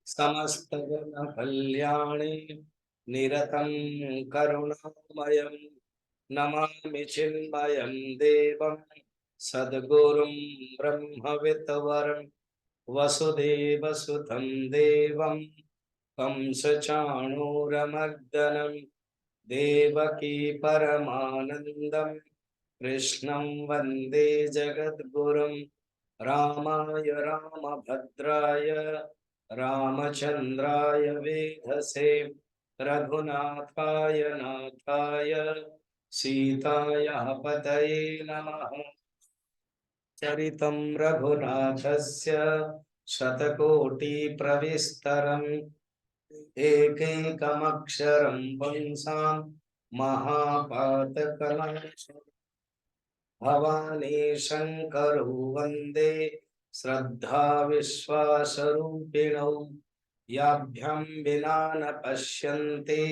समस्त गुण कल्याणे निरतं करुणामयं नमामि चिन्मयं देवं सद्गुरुं ब्रह्मविद्वरं वसुदेवसुतं देवं कंसचाणूरमर्दनं देवकी परमानन्दं कृष्णं वन्दे जगद्गुरुं रामाय रामभद्राय रामचन्द्राय वेधसे रघुनाथाय नाथाय सीतायाः पतये नमः। चरितं रघुनाथस्य शतकोटिप्रविस्तरम् एकैकमक्षरं पुंसां महापातकनाशनम् भवानी शंकरो वन्दे श्रद्धा विश्वासरूपिणौ याभ्यां विना न पश्यन्ते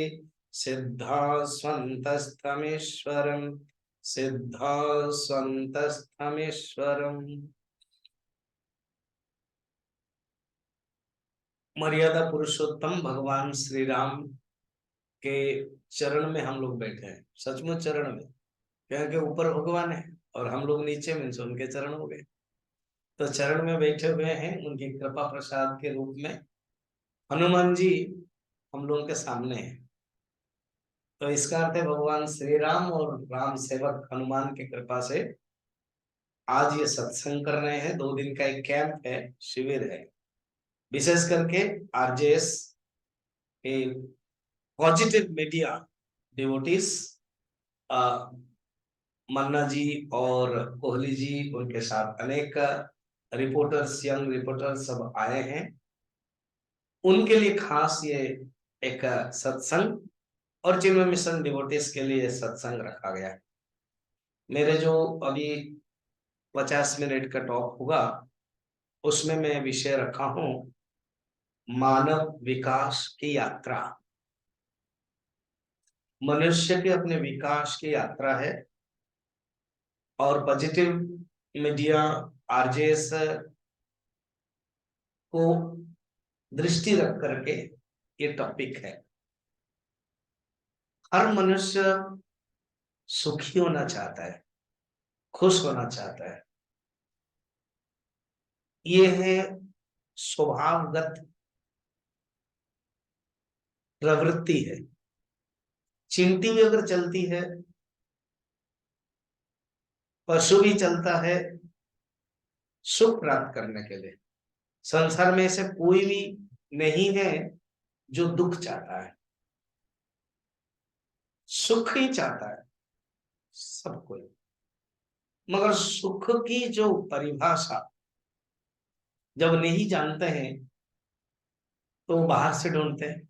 सिद्धा स्वन्तस्तमेश्वरम् सिद्धा स्वन्तस्तमेश्वरम्। मर्यादा पुरुषोत्तम भगवान श्री राम के चरण में हम लोग बैठे हैं, सचमुच चरण में, क्योंकि ऊपर भगवान है और हम लोग नीचे में उनके चरण हो गए। तो चरण में बैठे हुए हैं, उनकी कृपा प्रसाद के रूप में हनुमान जी हम लोगों के सामने है। तो इसका अर्थ है भगवान श्री राम और राम सेवक हनुमान की कृपा से आज ये सत्संग कर रहे हैं। 2 दिन का एक कैंप है, शिविर है, विशेष करके आरजेएस के पॉजिटिव मीडिया डिवोटीज मन्ना जी और कोहली जी, उनके साथ अनेक रिपोर्टर्स, यंग रिपोर्टर्स सब आए हैं। उनके लिए खास ये एक सत्संग और चिन्मय मिशन डिवोटीज के लिए सत्संग रखा गया है। मेरे जो अभी 50 मिनट का टॉक होगा उसमें मैं विषय रखा हूं मानव विकास की यात्रा। मनुष्य के अपने विकास की यात्रा है और पॉजिटिव मीडिया आरजेएस को दृष्टि रख करके ये टॉपिक है। हर मनुष्य सुखी होना चाहता है, खुश होना चाहता है, ये है स्वभावगत प्रवृत्ति है। चींटी भी अगर चलती है, पशु भी चलता है सुख प्राप्त करने के लिए। संसार में ऐसे कोई भी नहीं है जो दुख चाहता है, सुख ही चाहता है सब कोई। मगर सुख की जो परिभाषा जब नहीं जानते हैं तो बाहर से ढूंढते हैं।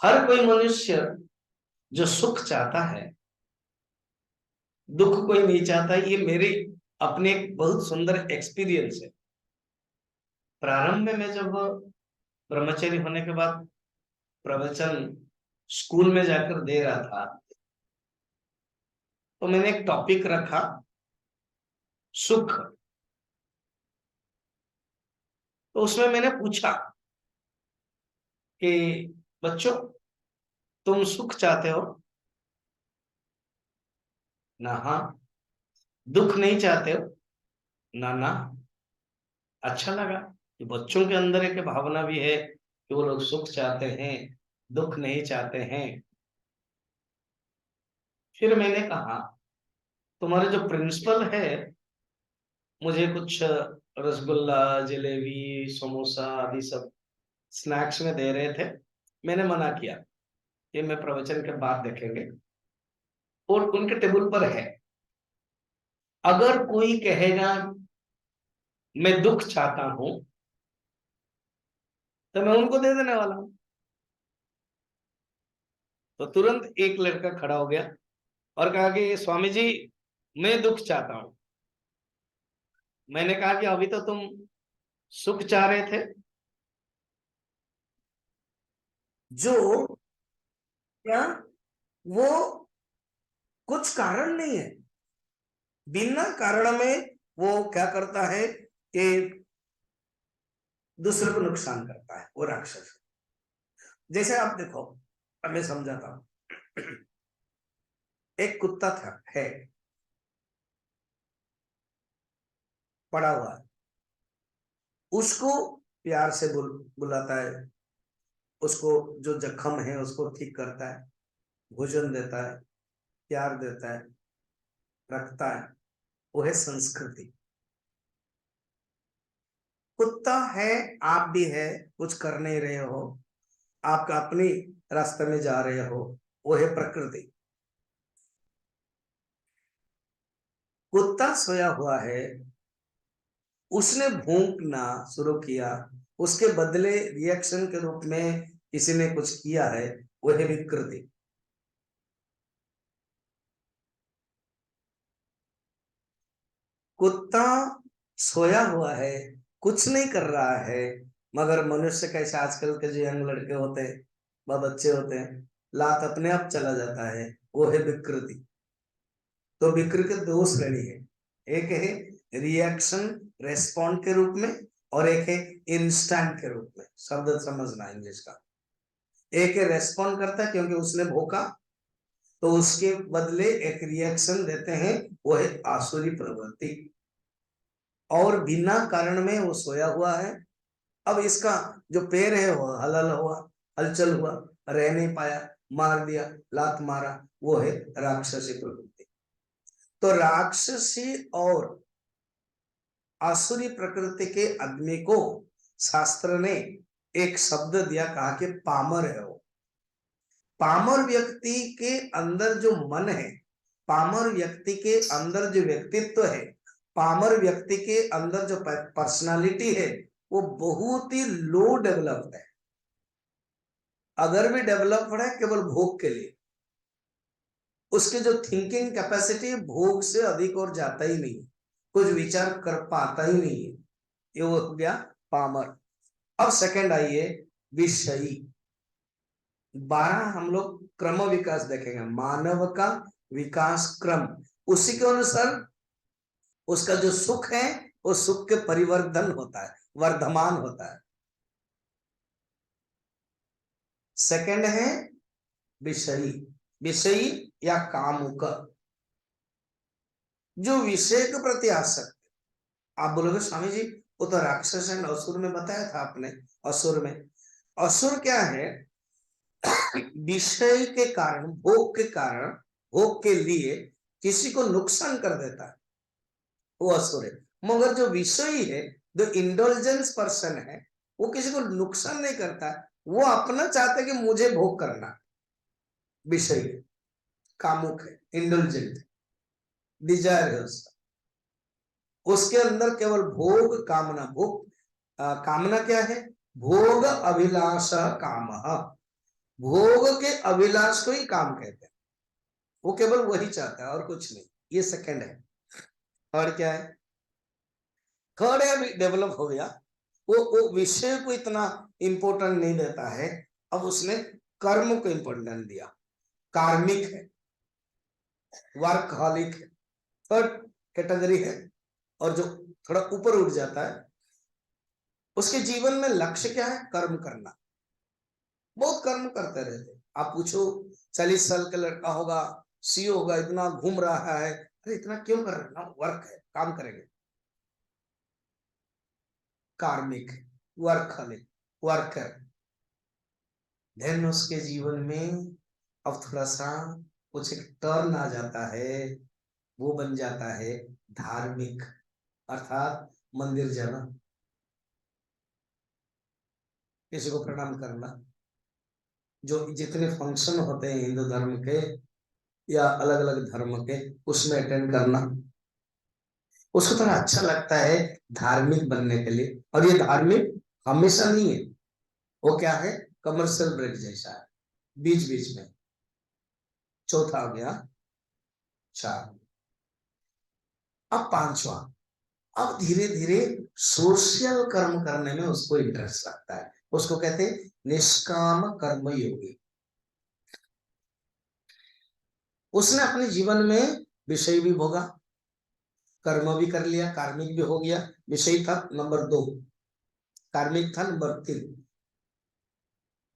हर कोई मनुष्य जो सुख चाहता है, दुख कोई नहीं चाहता। ये मेरे अपने बहुत सुंदर एक्सपीरियंस है। प्रारंभ में मैं जब ब्रह्मचर्य होने के बाद प्रवचन स्कूल में जाकर दे रहा था तो मैंने एक टॉपिक रखा सुख। तो उसमें मैंने पूछा कि बच्चों तुम सुख चाहते हो ना? हाँ। दुख नहीं चाहते हो ना? ना। अच्छा लगा कि बच्चों के अंदर एक भावना भी है कि वो लोग सुख चाहते हैं, दुख नहीं चाहते हैं। फिर मैंने कहा तुम्हारे जो प्रिंसिपल है मुझे कुछ रसगुल्ला, जलेबी, समोसा आदि सब स्नैक्स में दे रहे थे। मैंने मना किया, ये मैं प्रवचन के बाद देखेंगे। और उनके टेबल पर है। अगर कोई कहेगा मैं दुख चाहता हूं तो मैं उनको दे देने वाला हूं। तो तुरंत एक लड़का खड़ा हो गया और कहा कि स्वामी जी मैं दुख चाहता हूं। मैंने कहा कि अभी तो तुम सुख चाह रहे थे। जो क्या वो कुछ कारण नहीं है, बिना कारण में वो क्या करता है कि दूसरे को नुकसान करता है, वो राक्षस। जैसे आप देखो, मैं समझाता हूं। एक कुत्ता था, है, पड़ा हुआ है, उसको प्यार से बुलाता है, उसको जो जख्म है उसको ठीक करता है, भोजन देता है, प्यार देता है, रखता है, वो है संस्कृति। कुत्ता है, आप भी है, कुछ कर नहीं रहे हो, आपका अपनी रास्ते में जा रहे हो, वो है प्रकृति। कुत्ता सोया हुआ है, उसने भौंकना शुरू किया, उसके बदले रिएक्शन के रूप में किसी ने कुछ किया है, वो है विकृति। कुत्ता सोया हुआ है, कुछ नहीं कर रहा है, मगर मनुष्य कैसे आजकल के जो यंग लड़के होते हैं, वह बच्चे होते हैं, लात अपने आप चला जाता है, वो है विकृति। तो विकृति दो श्रेणी है, एक है रिएक्शन रेस्पॉन्ड के रूप में, और एक है इंस्टेंट के रूप में। शब्द समझना इंग्लिश का। एक है रेस्पॉन्ड करता है क्योंकि उसने भोंका, तो उसके बदले एक रिएक्शन देते हैं, वो है आसुरी प्रवृत्ति। और बिना कारण में वो सोया हुआ है, अब इसका जो पैर है वो हलल हुआ, हलचल हुआ, रह नहीं पाया, मार दिया, लात मारा, वो है राक्षसी प्रवृत्ति। तो राक्षसी और आसुरी प्रकृति के आदमी को शास्त्र ने एक शब्द दिया, कहा कि पामर है वो। पामर व्यक्ति के अंदर जो मन है, पामर व्यक्ति के अंदर जो व्यक्तित्व है, पामर व्यक्ति के अंदर जो पर्सनालिटी है, वो बहुत ही लो डेवलप्ड है। अगर भी डेवलप्ड है केवल भोग के लिए, उसके जो थिंकिंग कैपेसिटी भोग से अधिक और जाता ही नहीं, कुछ विचार कर पाता ही नहीं है, ये वो हो गया पामर। अब सेकंड आइए विषयी। 12 हम लोग क्रम विकास देखेंगे, मानव का विकास क्रम, उसी के अनुसार उसका जो सुख है वो सुख के परिवर्धन होता है, वर्धमान होता है। सेकंड है विषयी। विषयी या कामुक, जो विषय के प्रति आसक्त। आप बोलोगे स्वामी जी वो तो राक्षस एंड असुर में बताया था आपने। असुर में, असुर क्या है, विषय के कारण, भोग के कारण, भोग के लिए किसी को नुकसान कर देता है, वो असुर है। मगर जो विषयी है, जो इंडोलजेंस पर्सन है, वो किसी को नुकसान नहीं करता, वो अपना चाहता है कि मुझे भोग करना। विषय कामुक है, इंडोलजेंट, डिजायर है उसका, उसके अंदर केवल भोग कामना। भोग कामना क्या है, भोग अभिलाष काम, भोग के अभिलाष को ही काम कहते हैं, वो केवल वही चाहता है और कुछ नहीं। ये सेकंड है। थर्ड क्या है, थर्ड है डेवलप हो गया, वो विषय को इतना इंपॉर्टेंट नहीं देता है, अब उसने कर्म को इंपॉर्टेंट दिया, कार्मिक है, वर्कहॉलिक है, थर्ड कैटेगरी है। और जो थोड़ा ऊपर उठ जाता है, उसके जीवन में लक्ष्य क्या है, कर्म करना, बहुत कर्म करते रहते। आप पूछो 40 साल का लड़का होगा, सीओ होगा, इतना घूम रहा है, अरे इतना क्यों कर रहे हैं, वर्क है, काम करेंगे। कार्मिक, वर्कहॉलिक, वर्कर। देन उसके जीवन में अब थोड़ा सा कुछ एक टर्न आ जाता है, वो बन जाता है धार्मिक, अर्थात मंदिर जाना, किसी को प्रणाम करना, जो जितने फंक्शन होते हैं हिंदू धर्म के या अलग अलग धर्म के, उसमें अटेंड करना, उसको थोड़ा अच्छा लगता है धार्मिक बनने के लिए। और ये धार्मिक हमेशा नहीं है, वो क्या है, कमर्शियल ब्रेक जैसा है, बीच बीच में। चौथा हो गया, चार। अब पांचवा, अब धीरे धीरे सोशल कर्म करने में उसको इंटरेस्ट लगता है, उसको कहते हैं निष्काम कर्म योगी। उसने अपने जीवन में विषय भी भोगा, कर्म भी कर लिया, कार्मिक भी हो गया, विषय था नंबर 2। कार्मिक था नंबर 3।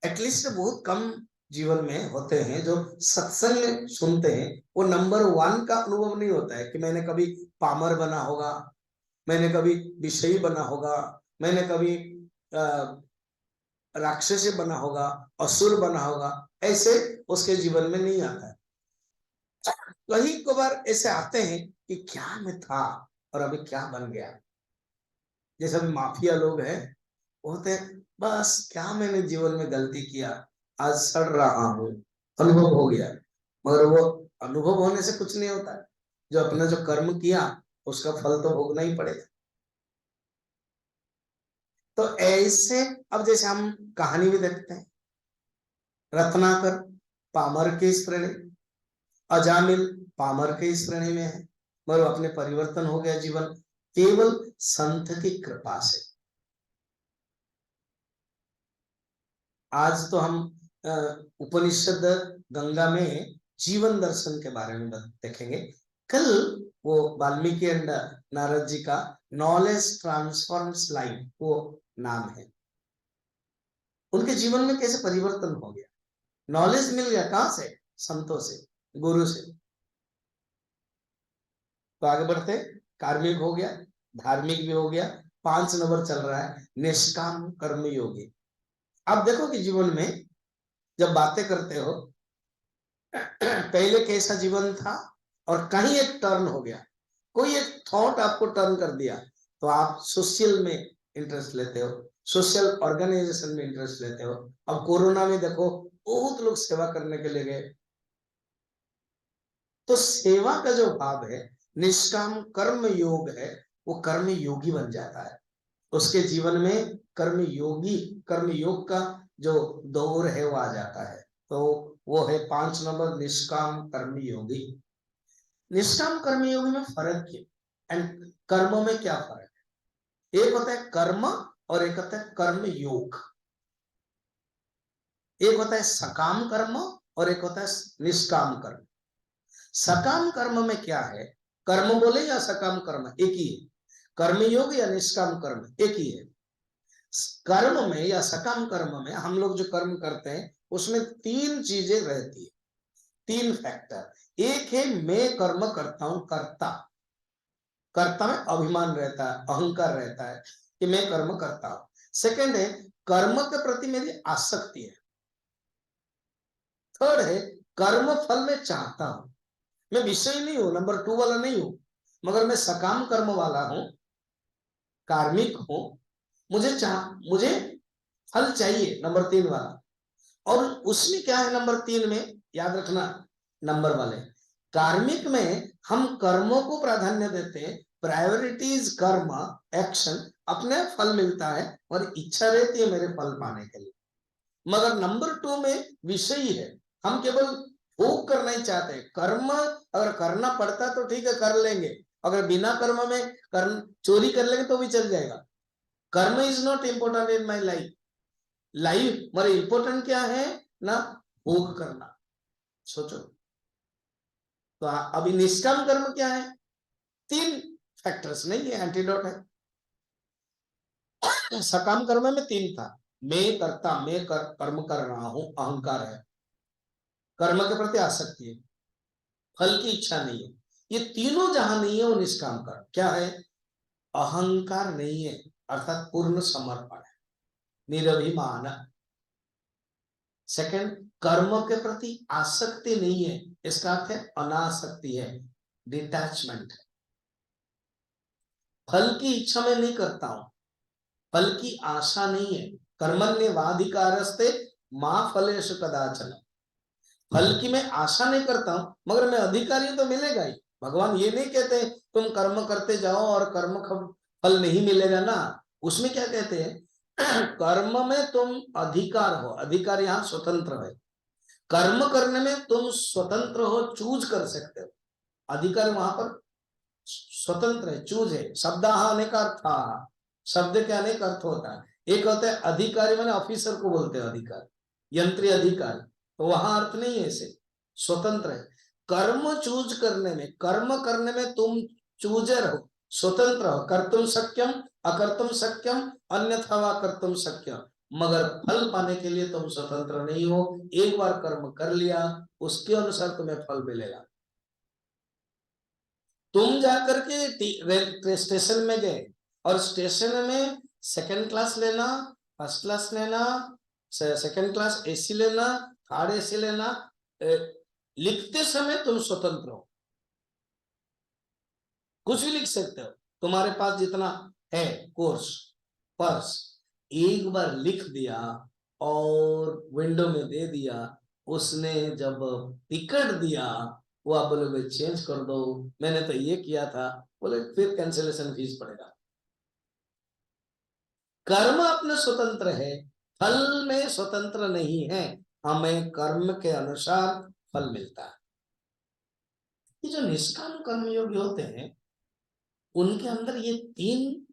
एटलीस्ट बहुत कम जीवन में होते हैं जो सत्संग सुनते हैं, वो नंबर 1 का अनुभव नहीं होता है कि मैंने कभी पामर बना होगा, मैंने कभी विषयी बना होगा, मैंने कभी राक्षसी बना होगा, असुर बना होगा, ऐसे उसके जीवन में नहीं आता है। कई बार ऐसे आते हैं कि क्या मैं था और अभी क्या बन गया। जैसे अभी माफिया लोग हैं, होते हैं बस क्या मैंने जीवन में गलती किया, आज सड़ रहा हूँ, अनुभव हो गया। मगर वो अनुभव होने से कुछ नहीं होता है, जो अपना जो कर्म किया उसका फल तो भोगना ही पड़ेगा। तो ऐसे अब जैसे हम कहानी भी देखते हैं, रत्नाकर पामर के श्रेणी, अजामिल पामर के श्रेणी में है, मगर अपने परिवर्तन हो गया जीवन केवल संत की कृपा से। आज तो हम उपनिषद गंगा में जीवन दर्शन के बारे में देखेंगे। कल वो वाल्मीकि एंड नारद जी का नॉलेज ट्रांसफॉर्म्स लाइफ वो नाम है। उनके जीवन में कैसे परिवर्तन हो गया, नॉलेज मिल गया कहां से, संतों से, गुरु से। तो आगे बढ़ते, कार्मिक हो गया, धार्मिक भी हो गया, 5 नंबर चल रहा है निष्काम कर्म योगी। आप देखो कि जीवन में जब बातें करते हो पहले कैसा जीवन था और कहीं एक टर्न हो गया, कोई एक थॉट आपको टर्न कर दिया, तो आप सोशल में इंटरेस्ट लेते हो, सोशल ऑर्गेनाइजेशन में इंटरेस्ट लेते हो। अब कोरोना में देखो बहुत लोग सेवा करने के लिए गए। तो सेवा का जो भाव है, निष्काम कर्म योग है, वो कर्म योगी बन जाता है। उसके जीवन में कर्म योगी, कर्म योग का जो दौर है वो आ जाता है। तो वो है 5 नंबर निष्काम कर्म योगी। निष्काम कर्म योगी में फर्क क्या, एंड कर्म में क्या फर्क है? एक होता है कर्म और एक होता है कर्म योग। एक होता है सकाम कर्म और एक होता है निष्काम कर्म। सकाम कर्म में क्या है, कर्म बोले या सकाम कर्म एक ही है, कर्म योग या निष्काम कर्म एक ही है। कर्म में या सकाम कर्म में हम लोग जो कर्म करते हैं उसमें 3 चीजें रहती है, 3 फैक्टर। एक है मैं कर्म करता हूं, कर्ता, कर्ता में अभिमान रहता है, अहंकार रहता है कि मैं कर्म करता हूं। सेकंड है कर्म के प्रति मेरी आसक्ति है। थर्ड है कर्म फल में चाहता हूं, मैं विषय नहीं हूं, नंबर 2 वाला नहीं हूं, मगर मैं सकाम कर्म वाला हूं, कार्मिक हूं, मुझे फल चाहिए, नंबर 3 वाला। और उसमें क्या है नंबर 3 में, याद रखना नंबर वाले, कार्मिक में हम कर्मों को प्राधान्य देते हैं, प्रायोरिटीज कर्म एक्शन, अपने फल मिलता है और इच्छा रहती है मेरे फल पाने के लिए। मगर नंबर 2 में विषय है, हम केवल भोग करना ही चाहते हैं। कर्म अगर करना पड़ता तो ठीक है कर लेंगे, अगर बिना कर्म में चोरी कर लेंगे तो भी चल जाएगा। कर्म is not important in my life, life मेरे इंपॉर्टेंट क्या है ना, भोग करना। सोचो तो अभी निष्काम कर्म क्या है, 3 फैक्टर्स नहीं है, एंटीडोट है। सकाम कर्म में 3 था, मैं करता, मैं कर्म कर रहा हूं, अहंकार है, कर्म के प्रति आसक्ति है, फल की इच्छा नहीं है। ये तीनों जहां नहीं है वो निष्काम कर्म क्या है, अहंकार नहीं है, अर्थात पूर्ण समर्पण है, निरभिमान। सेकंड, कर्म के प्रति आसक्ति नहीं है, इसका अर्थ है अनासक्ति है, डिटैचमेंट है। फल की इच्छा में नहीं करता हूं, फल की आशा नहीं है, कर्मण्येवाधिकारस्ते मां फलेषु कदाचन। फल की मैं आशा नहीं करता हूं, मगर मैं अधिकारी तो मिलेगा ही। भगवान ये नहीं कहते तुम कर्म करते जाओ और कर्म फल नहीं मिलेगा ना, उसमें क्या कहते हैं कर्म में तुम अधिकार हो, अधिकार यहां स्वतंत्र है, कर्म करने में तुम स्वतंत्र हो, चूज कर सकते हो। अधिकार वहां पर स्वतंत्र है, चूज है। शब्द अनेक अर्थ, शब्द के अनेक अर्थ होता है। एक होता है अधिकारी, मैंने ऑफिसर को बोलते हैं अधिकारी, यंत्री अधिकारी, तो वहां अर्थ नहीं है ऐसे, स्वतंत्र है। कर्म चूज करने में, कर्म करने में तुम चूजर हो, स्वतंत्र हो, कर्तुम सक्यम अकर्तुम शक्यम अन्यथा वा कर्तुम शक्यम, मगर फल पाने के लिए तुम स्वतंत्र नहीं हो। एक बार कर्म कर लिया, उसके अनुसार तुम्हें फल मिलेगा। तुम जाकर के स्टेशन में गए और स्टेशन में सेकंड क्लास लेना, फर्स्ट क्लास लेना, सेकंड क्लास एसी लेना, थर्ड एसी लेना, लिखते समय तुम स्वतंत्र हो, कुछ भी लिख सकते हो, तुम्हारे पास जितना है कोर्स पर्स, एक बार लिख दिया और विंडो में दे दिया, उसने जब टिकट दिया, वो आप बोले भाई चेंज कर दो, मैंने तो ये किया था, बोले फिर कैंसिलेशन फीस पड़ेगा। कर्म अपने स्वतंत्र है, फल में स्वतंत्र नहीं है, हमें कर्म के अनुसार फल मिलता है। ये जो निष्काम कर्मयोगी होते हैं, उनके अंदर ये तीन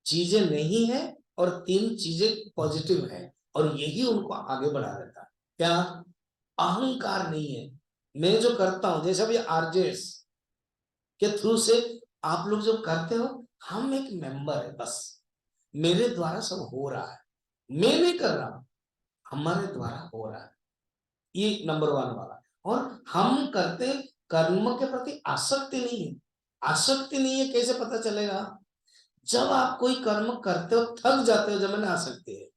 चीजें नहीं है और तीन चीजें पॉजिटिव है, और यही उनको आगे बढ़ा देता है। क्या? अहंकार नहीं है। मैं जो करता हूं, जैसे अभी आरजेएस के थ्रू से आप लोग जो करते हो, हम एक मेंबर है बस, मेरे द्वारा सब हो रहा है, मैं नहीं कर रहा हूं, हमारे द्वारा हो रहा है, ये नंबर वन वाला। और हम करते कर्म के प्रति आसक्ति नहीं है। आसक्ति नहीं है कैसे पता चलेगा? जब आप कोई कर्म करते हो, थक जाते हो, जब मैंने आसक्ति है,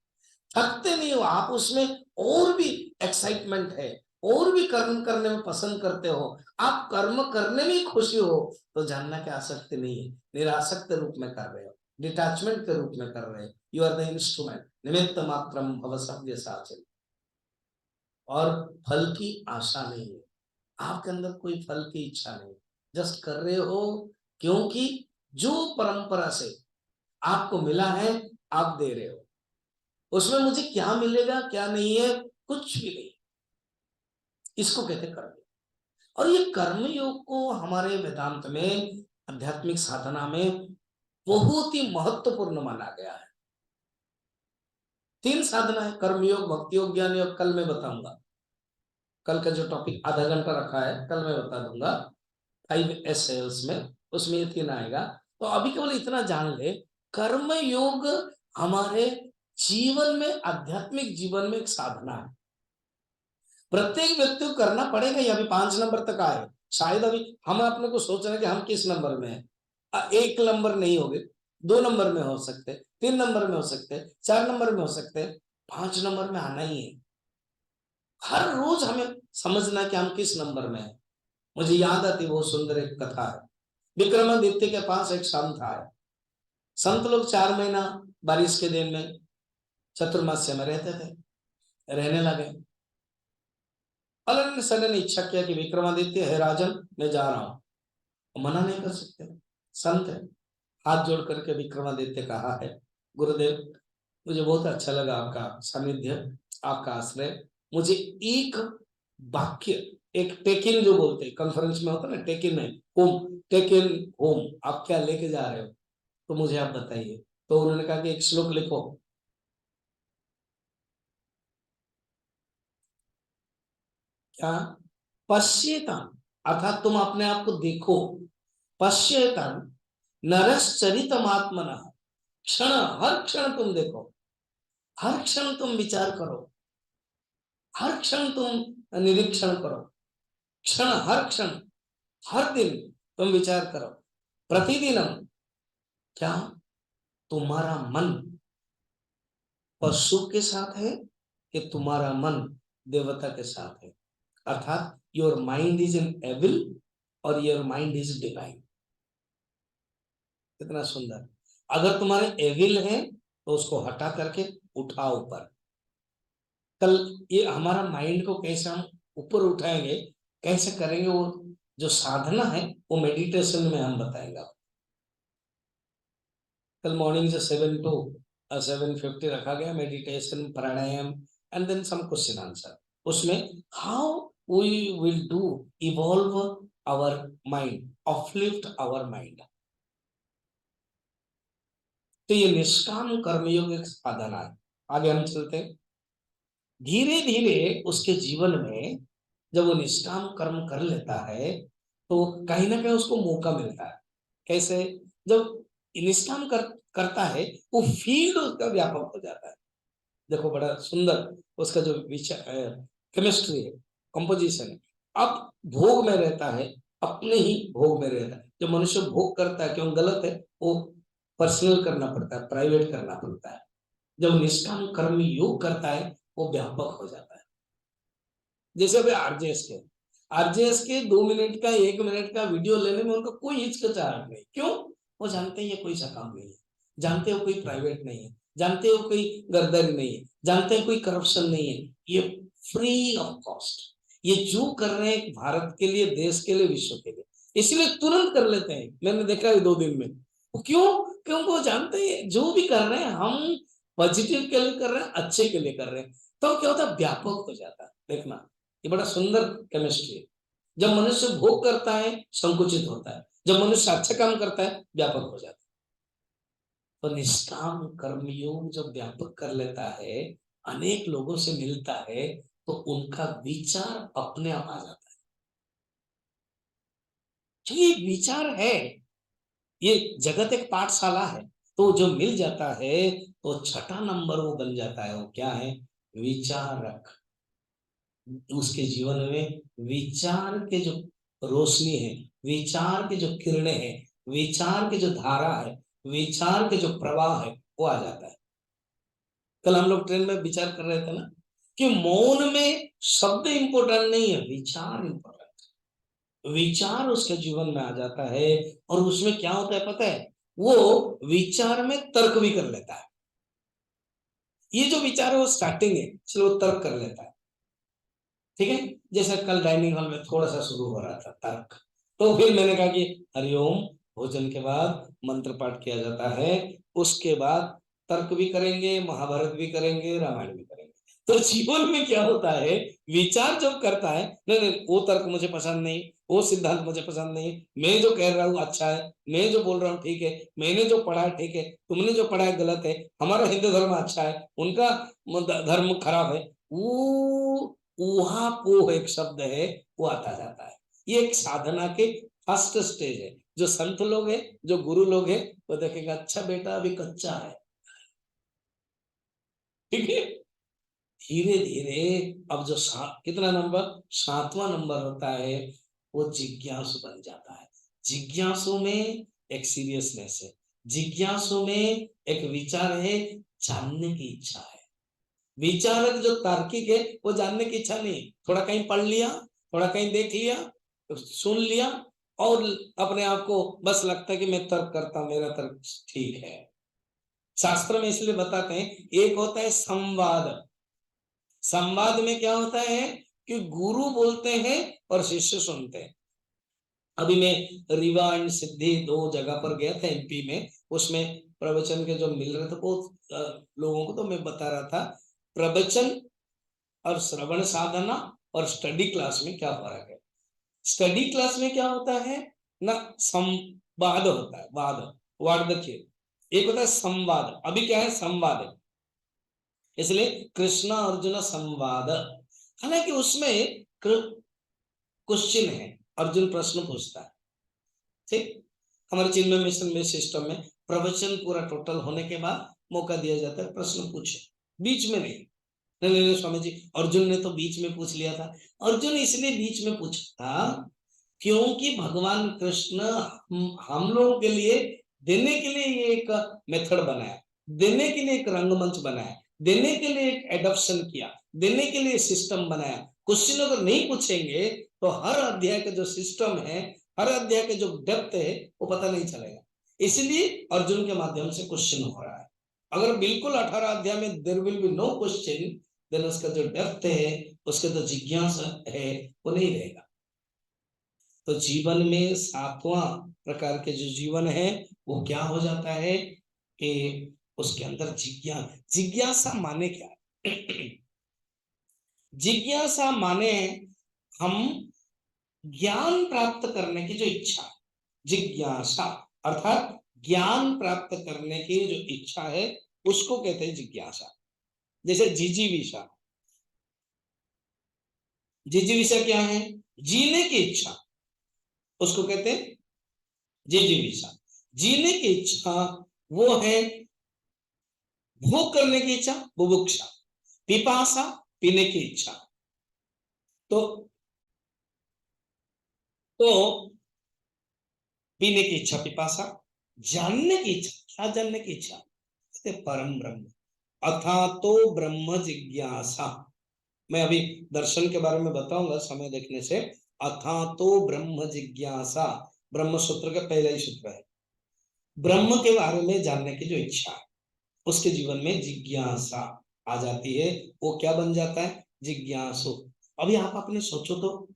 थकते नहीं हो आप, उसमें और भी एक्साइटमेंट है, और भी कर्म करने में पसंद करते हो, आप कर्म करने में खुशी हो, तो जानना कि आसक्ति नहीं है, निरासक्त रूप में कर रहे हो, डिटैचमेंट के रूप में कर रहे हो। यू आर द इंस्ट्रूमेंट, निमित्त मात्रम भव सव्य साचिन। और फल की आशा नहीं है, आपके अंदर कोई फल की इच्छा नहीं, जस्ट कर रहे हो क्योंकि जो परंपरा से आपको मिला है, आप दे रहे हो, उसमें मुझे क्या मिलेगा क्या नहीं है कुछ भी नहीं, इसको कहते कर्म। और ये कर्म योग को हमारे वेदांत में, आध्यात्मिक साधना में बहुत ही महत्वपूर्ण माना गया है। तीन साधना है, कर्म योग, भक्ति योग, ज्ञान योग, कल मैं बताऊंगा। कल का जो टॉपिक आधा घंटा रखा है, कल मैं बता दूंगा 5 S में, उसमें ये तीन आएगा। तो अभी केवल इतना जान ले, कर्म योग हमारे जीवन में, आध्यात्मिक जीवन में एक साधना है, प्रत्येक व्यक्ति को करना पड़ेगा। ये अभी 5 नंबर तक आए, शायद अभी हम अपने को सोच रहे हैं कि हम किस नंबर में हैं। 1 नंबर नहीं होगे, 2 नंबर में हो सकते, 3 नंबर में हो सकते, 4 नंबर में हो सकते, 5 नंबर में आना ही है। हर रोज हमें समझना कि हम किस नंबर में हैं। मुझे याद आती वो सुंदर एक कथा है, विक्रमादित्य के पास एक संत आए। संत लोग 4 महीना बारिश के दिन में चतुर्मास्य में रहते थे, रहने लगे। अलग सडन इच्छा किया कि विक्रमादित्य है राजन, मैं जा रहा हूं, मना नहीं कर सकते, संत है। हाथ जोड़ करके विक्रमादित्य कहा है, गुरुदेव मुझे बहुत अच्छा लगा आपका सानिध्य, आपका आश्रय, मुझे एक वाक्य, एक टेक इन जो बोलते हैं कॉन्फ्रेंस में होता है ना, टेक इन है होम, टेक इन होम, आप क्या लेके जा रहे हो, तो मुझे आप बताइए। तो उन्होंने कहा कि एक श्लोक लिखो। क्या? पश्येतान, अर्थात तुम अपने आप को देखो, पश्येतान नरश्चरितमात्मनः, क्षण, हर क्षण तुम देखो, हर क्षण तुम विचार करो, हर क्षण तुम निरीक्षण करो, क्षण, हर क्षण, हर दिन तुम विचार करो, प्रतिदिनम। क्या? तुम्हारा मन पशु के साथ है कि तुम्हारा मन देवता के साथ है? अर्थात your mind is in evil और योर माइंड इज डिवाइन। कितना सुंदर। अगर तुम्हारे एविल है तो उसको हटा करके उठाओ ऊपर। कल ये हमारा माइंड को कैसे हम ऊपर उठाएंगे, कैसे करेंगे, वो जो साधना है वो मेडिटेशन में हम बताएंगे। कल मॉर्निंग से 7 to 7:50 रखा गया, meditation, pranayama and then some question answer. उसमें how we will do evolve our mind, uplift our mind. तो ये निष्काम कर्मयोग एक साधना है। आगे हम चलते हैं। धीरे धीरे उसके जीवन में जब वो निष्काम कर्म कर लेता है, तो कहीं ना कहीं उसको मौका मिलता है। कैसे? जब निष्काम करता है वो फील्ड उसका व्यापक हो जाता है। देखो बड़ा सुंदर उसका जो विचार केमिस्ट्री है, कंपोजिशन है। अब भोग में रहता है, अपने ही भोग में रहता है। जो मनुष्य भोग करता है क्यों गलत है, वो पर्सनल करना पड़ता है, प्राइवेट करना पड़ता है। जब निष्काम कर्म योग करता है वो व्यापक हो जाता है। जैसे अभी आरजेएस के 2 मिनट का 1 मिनट का वीडियो लेने में उनका कोई हिचकिचाहट नहीं। क्यों? वो जानते हैं ये कोई सा काम नहीं है, जानते हो कोई प्राइवेट नहीं है, जानते हो कोई गर्दन नहीं है, जानते हैं कोई करप्शन नहीं है, ये फ्री ऑफ कॉस्ट। ये जो कर रहे हैं भारत के लिए, देश के लिए, विश्व के लिए, इसलिए तुरंत कर लेते हैं। मैंने देखा है 2 दिन में। वो क्यों? क्योंकि वो जानते हैं जो भी कर रहे हैं हम पॉजिटिव के लिए कर रहे हैं, अच्छे के लिए कर रहे हैं। तो क्या होता है, व्यापक हो जाता है। देखना ये बड़ा सुंदर केमिस्ट्री है। जब मनुष्य भोग करता है संकुचित होता है, जब मनुष्य अच्छा काम करता है व्यापक हो जाता है। तो निष्काम कर्मयोग जब व्यापक कर लेता है, अनेक लोगों से मिलता है, तो उनका विचार अपने आप आ जाता है। क्योंकि विचार है, ये जगत एक पाठशाला है। तो जो मिल जाता है तो छठा नंबर वो बन जाता है। वो क्या है? विचारक। उसके जीवन में विचार के जो रोशनी है, विचार के जो किरणें हैं, विचार की जो धारा है, विचार के जो प्रवाह है, वो आ जाता है। कल हम लोग ट्रेन में विचार कर रहे थे ना कि मौन में शब्द इंपॉर्टेंट नहीं है, विचार इंपॉर्टेंट। विचार उसके जीवन में आ जाता है और उसमें क्या होता है पता है? वो विचार में तर्क भी कर लेता है। ये जो विचार है वो स्टार्टिंग है, इसलिए वो तर्क कर लेता है। ठीक है। जैसे कल डाइनिंग हॉल में थोड़ा सा शुरू हो रहा था तर्क, तो फिर मैंने कहा कि हरिओम, भोजन के बाद मंत्र पाठ किया जाता है, उसके बाद तर्क भी करेंगे, महाभारत भी करेंगे, रामायण भी करेंगे। तो जीवन में क्या होता है, विचार जब करता है, नहीं नहीं वो तर्क मुझे पसंद नहीं, वो सिद्धांत मुझे पसंद नहीं, मैं जो कह रहा हूँ अच्छा है, मैं जो बोल रहा हूँ ठीक है, मैंने जो पढ़ा है ठीक है, तुमने जो पढ़ा है गलत है, हमारा हिंदू धर्म अच्छा है, उनका धर्म खराब है। वो ऊहा पोह एक शब्द है, वो आता जाता है। ये एक साधना के फर्स्ट स्टेज है। जो संत लोग हैं, जो गुरु लोग हैं, वो देखेगा अच्छा बेटा अभी कच्चा है, ठीक है। धीरे धीरे अब जो कितना नंबर, 7वां नंबर होता है, वो जिज्ञासु बन जाता है। जिज्ञासु में एक सीरियसनेस है, जिज्ञासु में एक विचार है, जानने की इच्छा है। विचारक जो तार्किक है वो जानने की इच्छा नहीं, थोड़ा कहीं पढ़ लिया, थोड़ा कहीं देख लिया, सुन लिया, और अपने आप को बस लगता है कि मैं तर्क करता हूं, मेरा तर्क ठीक है। शास्त्र में इसलिए बताते हैं, एक होता है संवाद। संवाद में क्या होता है कि गुरु बोलते हैं और शिष्य सुनते हैं। अभी मैं रीवा एंड सिद्धि 2 जगह पर गया था एमपी में, उसमें प्रवचन के जो मिल रहे थे बहुत लोगों को, तो मैं बता रहा था प्रवचन और श्रवण साधना और स्टडी क्लास में क्या फर्क है। स्टडी क्लास में क्या होता है ना, संवाद होता है, वाद वाद देखिए, एक होता है संवाद, अभी क्या है संवाद, इसलिए कृष्ण अर्जुन संवाद। हालांकि उसमें क्वेश्चन है, अर्जुन प्रश्न पूछता है, ठीक। हमारे चिन्मय मिशन में सिस्टम में प्रवचन पूरा टोटल होने के बाद मौका दिया जाता है प्रश्न पूछे, बीच में नहीं। नहीं नहीं नहीं स्वामी जी, अर्जुन ने तो बीच में पूछ लिया था। अर्जुन इसलिए बीच में पूछा था क्योंकि भगवान कृष्ण हम लोगों के लिए देने के लिए ये एक मेथड बनाया, देने के लिए एक रंगमंच बनाया, देने के लिए एक एडॉप्शन किया, देने के लिए सिस्टम बनाया। क्वेश्चन अगर नहीं पूछेंगे तो हर अध्याय का जो सिस्टम है, हर अध्याय के जो डेप्थ है, वो पता नहीं चलेगा। इसलिए अर्जुन के माध्यम से क्वेश्चन हो रहा है। अगर बिल्कुल 18 अध्याय में there will be no question, then उसका जो डेप्थ है, उसका जो जिज्ञासा है, वो नहीं रहेगा। तो जीवन में 7वां प्रकार के जो जीवन है वो क्या हो जाता है कि उसके अंदर जिज्ञासा माने क्या है? जिज्ञासा माने हम ज्ञान प्राप्त करने की जो इच्छा, जिज्ञासा अर्थात ज्ञान प्राप्त करने की जो इच्छा है उसको कहते हैं जिज्ञासा। जैसे जिजीविषा, जिजीविषा क्या है? जीने की इच्छा, उसको कहते हैं जिजीविषा। जीने की इच्छा वो है भोग करने की इच्छा, बुभुक्षा। पिपासा, पीने की इच्छा। तो तो पीने की इच्छा पिपासा। जानने की इच्छा, क्या जानने की इच्छा? परम ब्रह्म। अथा तो ब्रह्म जिज्ञासा। मैं अभी दर्शन के बारे में बताऊंगा समय देखने से। अथा तो ब्रह्म जिज्ञासा, ब्रह्म सूत्र का पहला ही सूत्र है। ब्रह्म के बारे में जानने की जो इच्छा है, उसके जीवन में जिज्ञासा आ जाती है। वो क्या बन जाता है? जिज्ञासु। अभी आप अपने सोचो तो,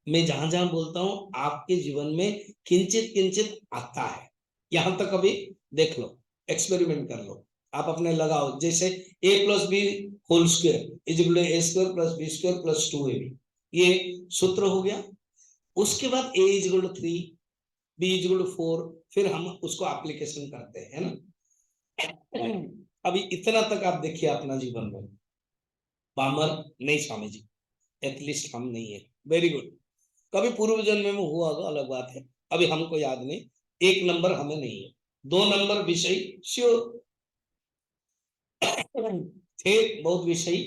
मैं जहां जहां बोलता हूं आपके जीवन में किंचित किंचित आता है। यहां तक अभी देख लो, एक्सपेरिमेंट कर लो, आप अपने लगाओ। जैसे a plus B whole square is equal to A square plus B square plus 2ab, ये सूत्र हो गया। उसके बाद a is equal to 3, b is equal to 4, फिर हम उसको एप्लीकेशन करते हैं, है ना। अभी इतना तक आप देखिए अपना जीवन में। पामर नहीं स्वामी जी, एथलीस्ट हम नहीं है। Very good. कभी पूर्व जन्म में हुआ होगा, अलग बात है, अभी हमको याद नहीं। 1 नंबर हमें नहीं है, 2 नंबर विषय श्योर थे, बहुत विषय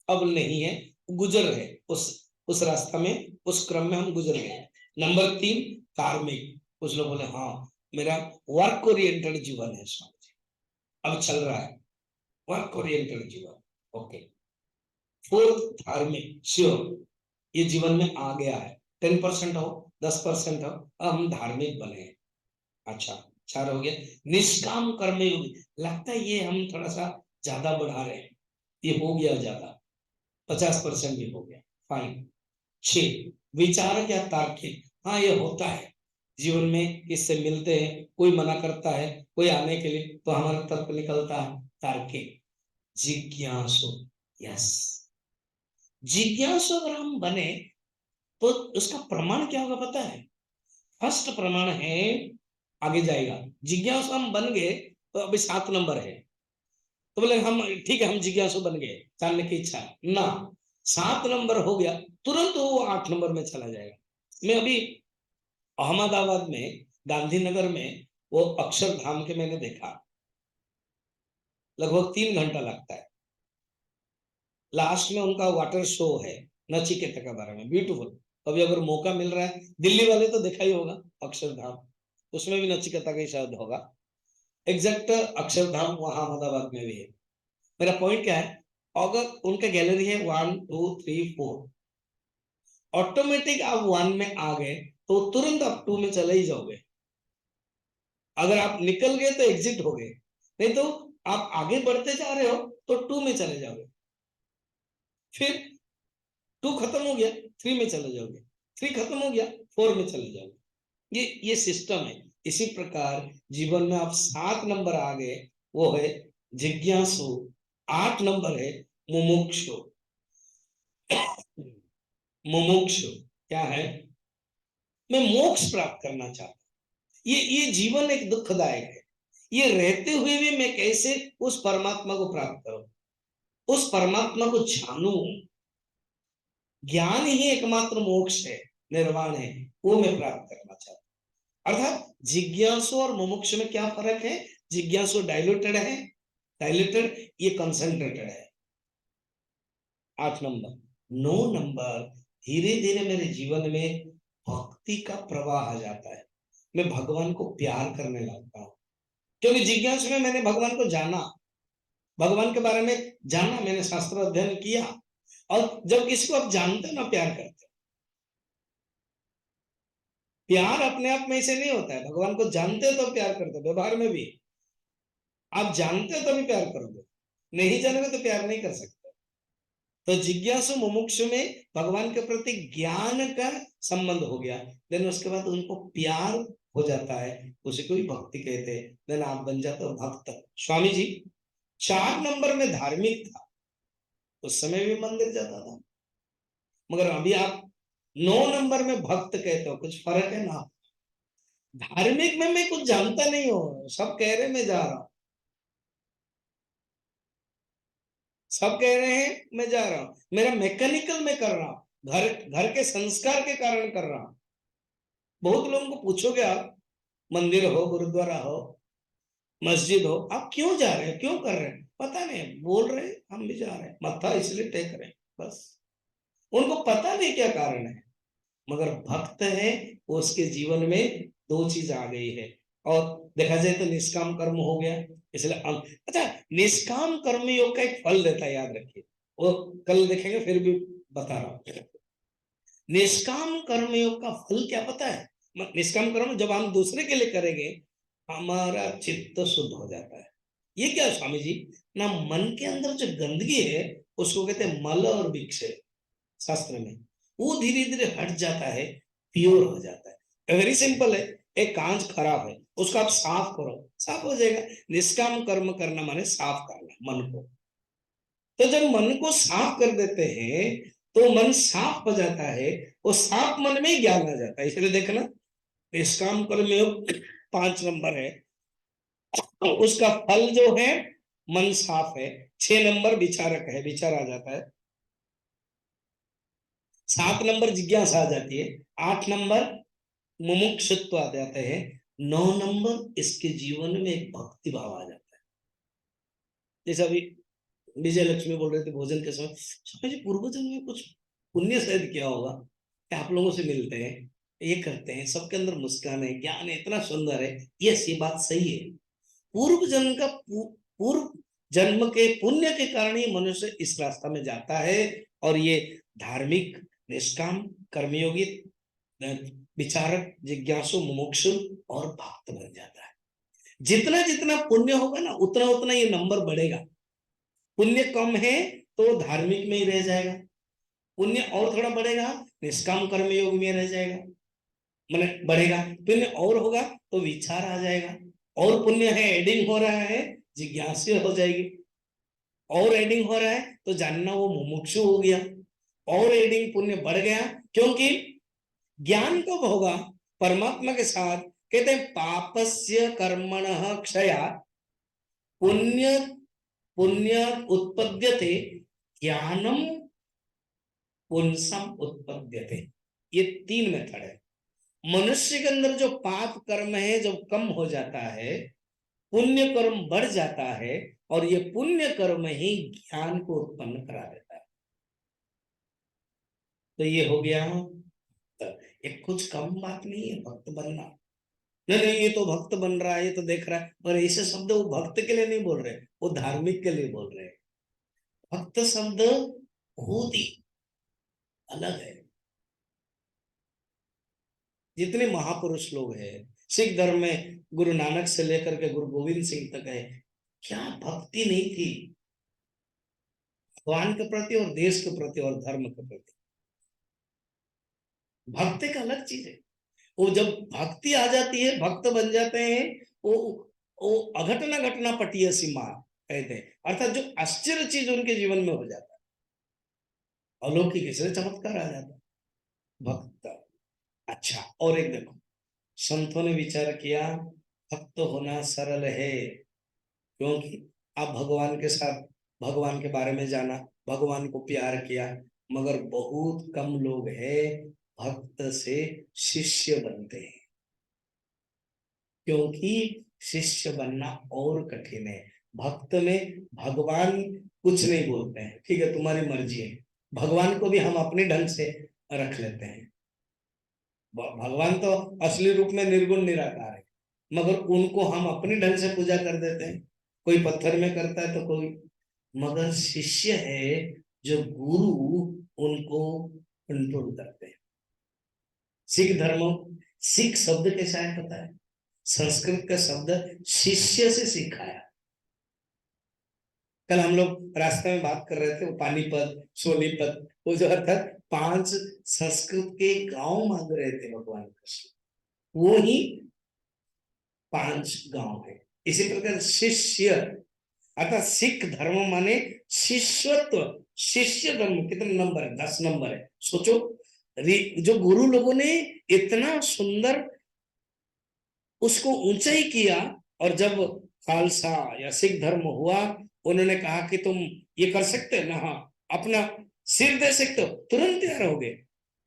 अब नहीं है, गुजर रहे उस रास्ता में, उस क्रम में हम गुजर गए। नंबर 3 कार्मिक। कुछ लोग बोले हाँ मेरा वर्क ओरिएंटेड जीवन है स्वामी जी, अब चल रहा है वर्क ओरिएंटेड जीवन। ओके। 4 धार्मिक, श्योर ये जीवन में आ गया है। 10% हो, 10% हो, अब हम धार्मिक बने। अच्छा, 4 हो गया। निष्काम कर्मयोगी, लगता है ये हम थोड़ा सा ज्यादा बढ़ा रहे हैं, ये हो गया ज्यादा, 50% भी हो गया, फाइन। 6 विचारक या तार्किक, हाँ ये होता है जीवन में, इससे मिलते हैं, कोई मना करता है कोई आने के लिए तो हमारा तर्क निकलता है तार्किक। जिज्ञासु, यस, जिज्ञासु अगर हम बने तो उसका प्रमाण क्या होगा पता है? फर्स्ट प्रमाण है, आगे जाएगा। जिज्ञासु हम बन गए तो अभी 7 नंबर है, तो बोले हम ठीक है हम जिज्ञासु बन गए, जानने की इच्छा ना, 7 नंबर हो गया तुरंत वो 8 नंबर में चला जाएगा। मैं अभी अहमदाबाद में गांधीनगर में वो अक्षरधाम के मैंने देखा, लगभग 3 घंटा लगता है। लास्ट में उनका वाटर शो है नचिकेता के बारे में, ब्यूटीफुल। कभी अगर मौका मिल रहा है, दिल्ली वाले तो देखा ही होगा अक्षरधाम, उसमें भी नचिकेता का ही शायद होगा। एग्जैक्ट अक्षरधाम वहां अहमदाबाद में भी है। मेरा पॉइंट क्या है, अगर उनका गैलरी है 1 2 3 4, ऑटोमेटिक आप 1 में आ गए तो तुरंत आप 2 में चले ही जाओगे। अगर आप निकल गए तो एग्जिट हो गए, नहीं तो आप आगे बढ़ते जा रहे हो तो 2 में चले जाओगे, फिर 2 खत्म हो गया 3 में चले जाओगे, 3 खत्म हो गया 4 में चले जाओगे। ये सिस्टम है। इसी प्रकार जीवन में आप 7 नंबर आ गए, वो है जिज्ञासु। 8 नंबर है मुमुक्षु। मुमुक्षु क्या है? मैं मोक्ष प्राप्त करना चाहता हूं। ये जीवन एक दुखदायक है, ये रहते हुए भी मैं कैसे उस परमात्मा को प्राप्त करूं, उस परमात्मा को जानूं। ज्ञान ही एकमात्र मोक्ष है, निर्वाण है, वो मैं प्राप्त करना चाहता हूं। अर्थात जिज्ञासु और मुमुक्षु में क्या फर्क है? जिज्ञासु डायल्यूटेड है, डायल्यूटेड, ये कंसंट्रेटेड है। 8 नंबर। 9 नंबर, धीरे धीरे मेरे जीवन में भक्ति का प्रवाह आ जाता है, मैं भगवान को प्यार करने लगता हूं, क्योंकि जिज्ञासु में मैंने भगवान को जाना, भगवान के बारे में जाना, मैंने शास्त्र अध्ययन किया। और जब किसी को आप जानते हो ना, प्यार करते हो। प्यार अपने आप में ऐसे नहीं होता है, भगवान को जानते हो तो प्यार करते हो, व्यवहार में भी आप जानते हो तभी प्यार करोगे, नहीं जानोगे तो प्यार नहीं कर सकते। तो जिज्ञासु मुमुक्षु में भगवान के प्रति ज्ञान का संबंध हो गया, देन उसके बाद उनको प्यार हो जाता है, उसे कोई भक्ति कहते हैं, देन आप बन जाते हो भक्त। स्वामी जी 4 नंबर में धार्मिक था, उस समय भी मंदिर जाता था, मगर अभी आप 9 नंबर में भक्त कहते हो, कुछ फर्क है ना। धार्मिक में मैं कुछ जानता नहीं हूँ, सब कह रहे मैं जा रहा हूँ, सब कह रहे हैं मैं जा रहा हूँ, मेरा मैकेनिकल में कर रहा हूँ, घर घर के संस्कार के कारण कर रहा हूँ। बहुत लोगों को पूछोगे आप, मंदिर हो गुरुद्वारा हो, मस्जिद हो, आप क्यों जा रहे हैं, क्यों कर रहे हैं, पता नहीं, बोल रहे हैं हम भी जा रहे हैं, मत्था इसलिए टेक रहे हैं बस। उनको पता नहीं क्या कारण है। मगर भक्त है, उसके जीवन में दो चीज आ गई है। और देखा जाए तो निष्काम कर्म हो गया, इसलिए अच्छा, निष्काम कर्म योग का एक फल देता है, याद रखिए, वो कल देखेंगे, फिर भी बता रहा हूं। निष्काम कर्म योग का फल क्या पता है? निष्काम कर्म जब हम दूसरे के लिए करेंगे, हमारा चित्त शुद्ध हो जाता है। ये क्या है स्वामी जी? ना, मन के अंदर जो गंदगी है, उसको कहते हैं मल और विक्षेप शास्त्र में, वो धीरे धीरे हट जाता है, प्योर हो जाता है। वेरी सिंपल है, एक कांच खराब है, उसको आप साफ करो, साफ हो जाएगा। निष्काम कर्म करना माने साफ करना मन को। तो जब मन को साफ कर देते हैं, तो मन साफ हो जाता है, वो साफ मन में ही ज्ञान आ जाता है। इसलिए देखना, निष्काम कर्म योग 5 नंबर है, तो उसका फल जो है मन साफ है। 6 नंबर विचारक है, विचार आ जाता है। 7 नंबर जिज्ञासा आ जाती है। 8 नंबर मुमुक्षुत्व आ जाते हैं। 9 नंबर इसके जीवन में एक भक्ति भाव आ जाता है। जैसे अभी विजय लक्ष्मी बोल रहे थे भोजन के समय, स्वामी जी पूर्व जन्म में कुछ पुण्य शायद किया होगा कि आप लोगों से मिलते हैं, ये करते हैं, सबके अंदर मुस्कान है, ज्ञान है, इतना सुंदर है। यस, ये बात सही है। पूर्व जन्म का पूर्व जन्म के पुण्य के कारण ही मनुष्य इस रास्ता में जाता है, और ये धार्मिक, निष्काम, कर्मयोगी, विचारक, जिज्ञासु, मुमुक्षु और भक्त बन जाता है। जितना जितना पुण्य होगा ना, उतना उतना ये नंबर बढ़ेगा। पुण्य कम है तो धार्मिक में ही रह जाएगा, पुण्य और थोड़ा बढ़ेगा, निष्काम कर्म योग में रह जाएगा, मैंने बढ़ेगा। पुण्य और होगा तो विचार आ जाएगा, और पुण्य है, एडिंग हो रहा है, जिज्ञासु हो जाएगी, और एडिंग हो रहा है तो जानना, वो मुमुक्षु हो गया, और एडिंग पुण्य बढ़ गया। क्योंकि ज्ञान कब होगा? परमात्मा के साथ। कहते हैं पापस्य कर्मणः क्षया पुण्य पुण्य उत्पद्यते, ज्ञानम पुंसम उत्पद्यते। ये 3 मेथड है। मनुष्य के अंदर जो पाप कर्म है जब कम हो जाता है, पुण्य कर्म बढ़ जाता है, और ये पुण्य कर्म ही ज्ञान को उत्पन्न करा देता है। तो ये हो गया, एक कुछ कम बात नहीं है भक्त बनना। नहीं नहीं, ये तो भक्त बन रहा है, ये तो देख रहा है, और ऐसे शब्द वो भक्त के लिए नहीं बोल रहे, वो धार्मिक के लिए बोल रहे हैं। भक्त शब्द खुद ही अलग है। जितने महापुरुष लोग हैं सिख धर्म में, गुरु नानक से लेकर के गुरु गोविंद सिंह तक है, क्या भक्ति नहीं थी भगवान के प्रति और देश के प्रति और धर्म के प्रति। भक्त एक अलग चीज है। वो जब भक्ति आ जाती है, भक्त बन जाते हैं, वो वो अघटना घटना पटिया सी मार कहते हैं, अर्थात जो आश्चर्य चीज उनके जीवन में हो जाता है, अलौकिक इसलिए चमत्कार आ जाता है भक्त। अच्छा, और एक देखो, संतों ने विचार किया भक्त होना सरल है, क्योंकि आप भगवान के साथ, भगवान के बारे में जाना, भगवान को प्यार किया, मगर बहुत कम लोग हैं भक्त से शिष्य बनते हैं, क्योंकि शिष्य बनना और कठिन है। भक्त में भगवान कुछ नहीं बोलते हैं, ठीक है तुम्हारी मर्जी है, भगवान को भी हम अपने ढंग से रख लेते हैं। भगवान तो असली रूप में निर्गुण निराकार है, मगर उनको हम अपने ढंग से पूजा कर देते हैं। कोई पत्थर में करता है तो कोई, मगर शिष्य है जो गुरु उनको कंट्रोल करते हैं। सिख धर्म, सिख शब्द कैसा है पता है? संस्कृत का शब्द शिष्य से सिखाया। कल हम लोग रास्ते में बात कर रहे थे, वो पानीपत, सोनीपत, वो जो अर्थात 5 संस्कृत के गांव मांग रहे थे भगवान कृष्ण, वो ही 5 गांव है। इसी प्रकार शिष्य, अर्थात सिख धर्म माने शिष्यत्व। शिष्य धर्म कितने नंबर है? 10 नंबर है। सोचो, जो गुरु लोगों ने इतना सुंदर उसको ऊंचाई किया, और जब खालसा या सिख धर्म हुआ, उन्होंने कहा कि तुम ये कर सकते हो ना, हाँ अपना सिर दे सकते हो, तुरंत तैयार हो गए।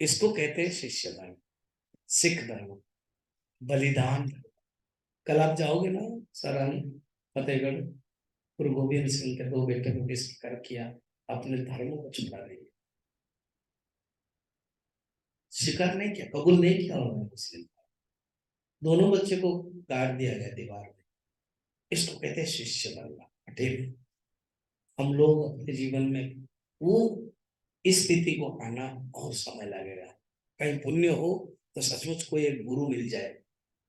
इसको कहते हैं शिष्य धर्म, सिख धर्म, बलिदान। कल आप जाओगे ना सराहना, फतेहगढ़ गुरु गोविंद सिंह के 2 बेटे को किसने किया, अपने धर्म को छुपा नहीं, स्वीकार नहीं किया, कबूल नहीं किया उन्होंने मुस्लिम। दोनों बच्चे को गाड़ दिया गया दीवार में। इसको कहते हैं शिष्य बनना कठिन। हम लोग अपने जीवन में वो इस स्थिति को आना बहुत समय लगेगा। कहीं पुण्य हो तो सचमुच कोई एक गुरु मिल जाए,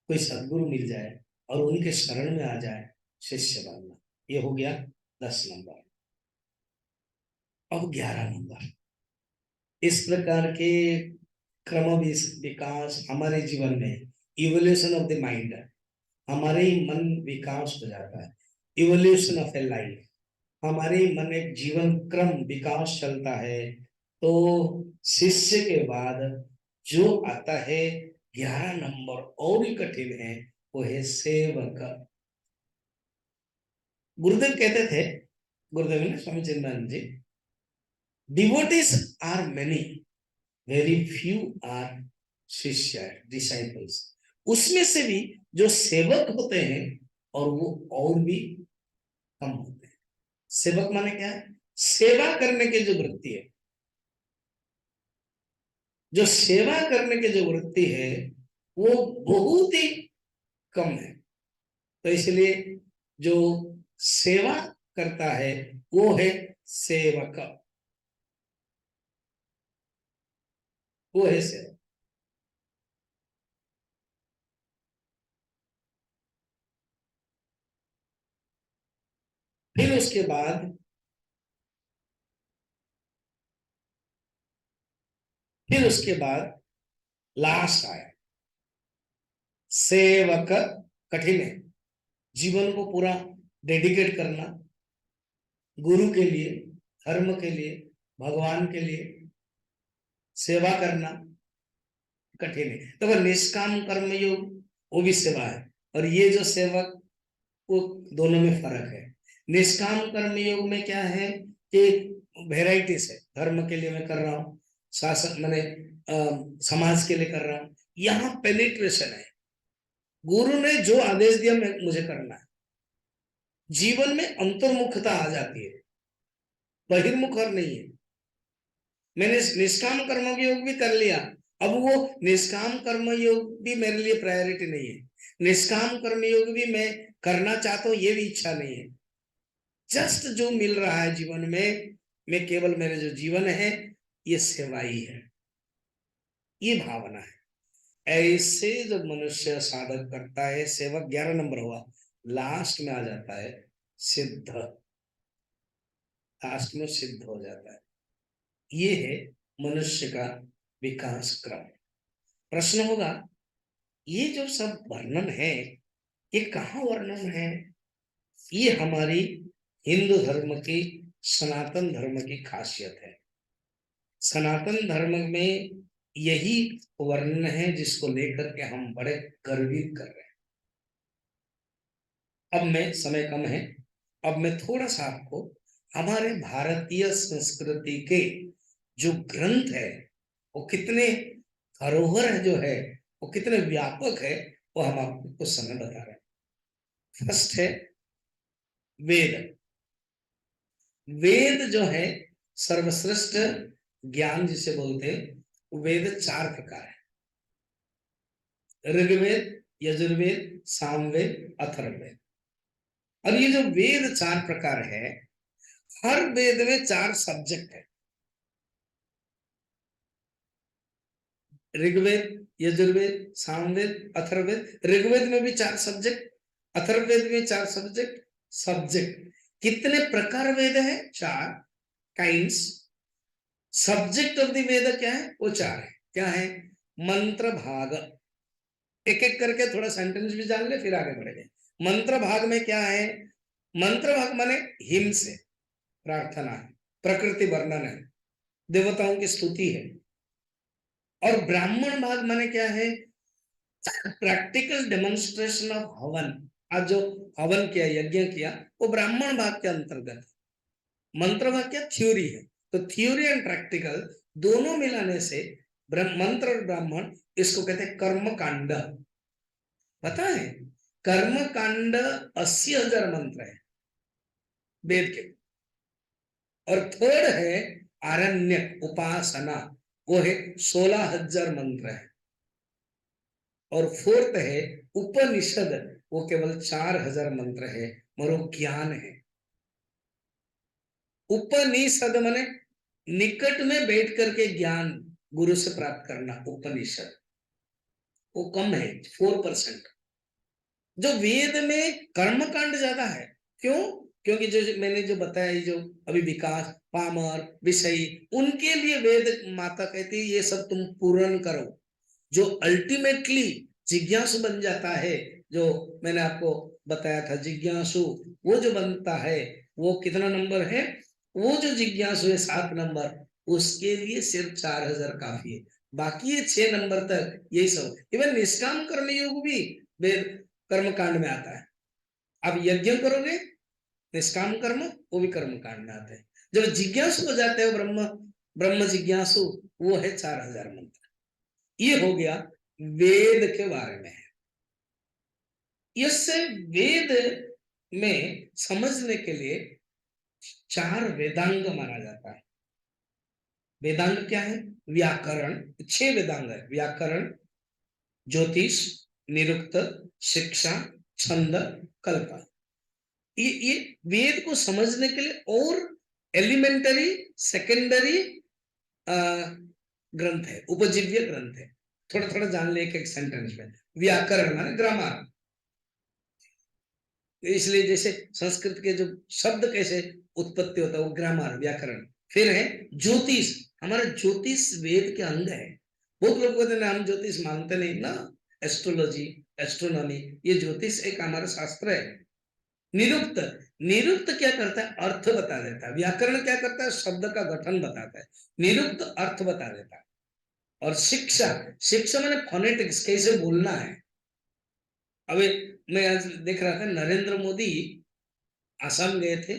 कोई सदगुरु मिल जाए और उनके शरण में आ जाए, शिष्य बनना। ये हो गया 10 नंबर। अब 11 नंबर। इस प्रकार के क्रम विकास हमारे जीवन में, इवोल्यूशन ऑफ द माइंड, हमारे ही मन विकास हो जाता है। इवोल्यूशन ऑफ ए लाइफ, हमारे मन एक जीवन क्रम विकास चलता है। तो शिष्य के बाद जो आता है 11 नंबर और ही कठिन है, वो है सेवक। गुरुदेव कहते थे, गुरुदेव ने Swami Chinmayananda ji, devotees are many, very few are shishya disciples. उसमें से भी जो सेवक होते हैं और वो और भी कम होते हैं। सेवक माने क्या है? सेवा करने की जो वृत्ति है, जो सेवा करने की जो वृत्ति है वो बहुत ही कम है। तो इसलिए जो सेवा करता है वो है सेवक, वो है सेवक। फिर उसके बाद लास्ट आया सेवक। कठिन है, जीवन को पूरा डेडिकेट करना गुरु के लिए, धर्म के लिए, भगवान के लिए सेवा करना कठिन है। तो वह निष्काम कर्म योग वो भी सेवा है, और ये जो सेवक, वो दोनों में फर्क है। निष्काम कर्म योग में क्या है कि वेराइटीज है, धर्म के लिए मैं कर रहा हूँ, शासन मैंने समाज के लिए कर रहा हूँ। यहाँ पेनिट्रेशन है, गुरु ने जो आदेश दिया मैं मुझे करना है। जीवन में अंतर्मुखता आ जाती है, बहिर्मुख और नहीं है। मैंने निष्काम कर्म योग भी कर लिया, अब वो निष्काम कर्म योग भी मेरे लिए प्रायोरिटी नहीं है। निष्काम कर्म योग भी मैं करना चाहता हूँ, ये भी इच्छा नहीं है। जस्ट जो मिल रहा है जीवन में, मैं केवल मेरे जो जीवन है ये सेवा ही है, ये भावना है। ऐसे जब मनुष्य साधक करता है, सेवक 11 नंबर हुआ। लास्ट में आ जाता है सिद्ध, लास्ट में सिद्ध हो जाता है। ये है मनुष्य का विकास क्रम। प्रश्न होगा, ये जो सब वर्णन है ये कहाँ वर्णन है? ये हमारी हिंदू धर्म की, सनातन धर्म की खासियत है। सनातन धर्म में यही वर्णन है जिसको लेकर के हम बड़े गर्वित कर रहे हैं। अब मैं, समय कम है, अब मैं थोड़ा सा आपको हमारे भारतीय संस्कृति के जो ग्रंथ है वो कितने धरोहर है, जो है वो कितने व्यापक है, वो हम आपको कुछ समय बता रहे हैं। फर्स्ट है वेद। वेद जो है सर्वश्रेष्ठ ज्ञान जिसे बोलते हैं, वेद 4 प्रकार है। ऋग्वेद, यजुर्वेद, सामवेद, अथर्ववेद। और ये जो वेद 4 प्रकार है, हर वेद में 4 सब्जेक्ट है। ऋग्वेद, यजुर्वेद, सामवेद, अथर्ववेद। ऋग्वेद में भी 4 सब्जेक्ट, अथर्ववेद में 4 सब्जेक्ट। सब्जेक्ट कितने प्रकार वेद है? 4 काइंड्स। सब्जेक्ट ऑफ द वेद क्या है? वो 4 है। क्या है? मंत्र भाग। एक एक करके थोड़ा सेंटेंस भी जान ले, फिर आगे बढ़ेंगे। मंत्र भाग में क्या है? मंत्र भाग माने हिम से प्रार्थना है, प्रकृति वर्णन है, देवताओं की स्तुति है। और ब्राह्मण भाग माने क्या है? प्रैक्टिकल डेमोन्स्ट्रेशन ऑफ हवन। आज जो हवन किया, यज्ञ किया, वो ब्राह्मण भाग के अंतर्गत। मंत्र भाग क्या? थ्योरी है। तो थ्योरी एंड प्रैक्टिकल दोनों मिलाने से मंत्र और ब्राह्मण, इसको कहते हैं कर्म कांड। पता है कर्म कांड 80,000 मंत्र है वेद के, और थर्ड है आरण्यक उपासना, वो है 16,000 मंत्र है, और फोर्थ है उपनिषद, वो केवल 4,000 मंत्र है, मगर वो ज्ञान है। उपनिषद माने निकट में बैठ करके ज्ञान गुरु से प्राप्त करना, उपनिषद वो कम है 4%। जो वेद में कर्मकांड ज्यादा है, क्यों? क्योंकि जो मैंने जो बताया, ये जो अभी विकास, पामर, विषयी, उनके लिए वेद माता कहती है ये सब तुम पूर्ण करो। जो अल्टीमेटली जिज्ञासु बन जाता है, जो मैंने आपको बताया था जिज्ञासु, वो जो बनता है वो कितना नंबर है? वो जो जिज्ञासु है 7 नंबर, उसके लिए सिर्फ 4,000 काफी है। बाकी ये 6 नंबर तक यही सब, इवन निष्काम कर्मयोग भी वेद कर्म कांड में आता है। आप यज्ञ करोगे निष्काम कर्म, वो भी कर्म कांड में आता है। जब जिज्ञासु हो जाते हो ब्रह्म ब्रह्म जिज्ञासु, वो है 4,000 मंत्र। ये हो गया वेद के बारे में। इससे वेद में समझने के लिए 4 वेदांग माना जाता है। वेदांग क्या है? व्याकरण, 6 वेदांग है। व्याकरण, ज्योतिष, निरुक्त, शिक्षा, छंद, कल्प। ये वेद को समझने के लिए और एलिमेंटरी सेकेंडरी ग्रंथ है, उपजीव्य ग्रंथ है। थोड़ा थोड़ा जान ले एक सेंटेंस में। व्याकरण माने ग्रामर, इसलिए जैसे संस्कृत के जो शब्द कैसे उत्पत्ति होता है वो ग्रामर व्याकरण। फिर है ज्योतिष, हमारा ज्योतिष वेद के अंग है। बहुत लोग कहते हैं हम ज्योतिष मानते नहीं ना, एस्ट्रोलॉजी, एस्ट्रोनॉमी, ये ज्योतिष एक हमारा शास्त्र है। निरुक्त, निरुक्त क्या करता है? अर्थ बता देता है। व्याकरण क्या करता है? शब्द का गठन बताता है। निरुक्त अर्थ बता देता है। और शिक्षा, शिक्षा मैंने फोनेटिक्स, कैसे बोलना है। अभी मैं आज देख रहा था नरेंद्र मोदी असम गए थे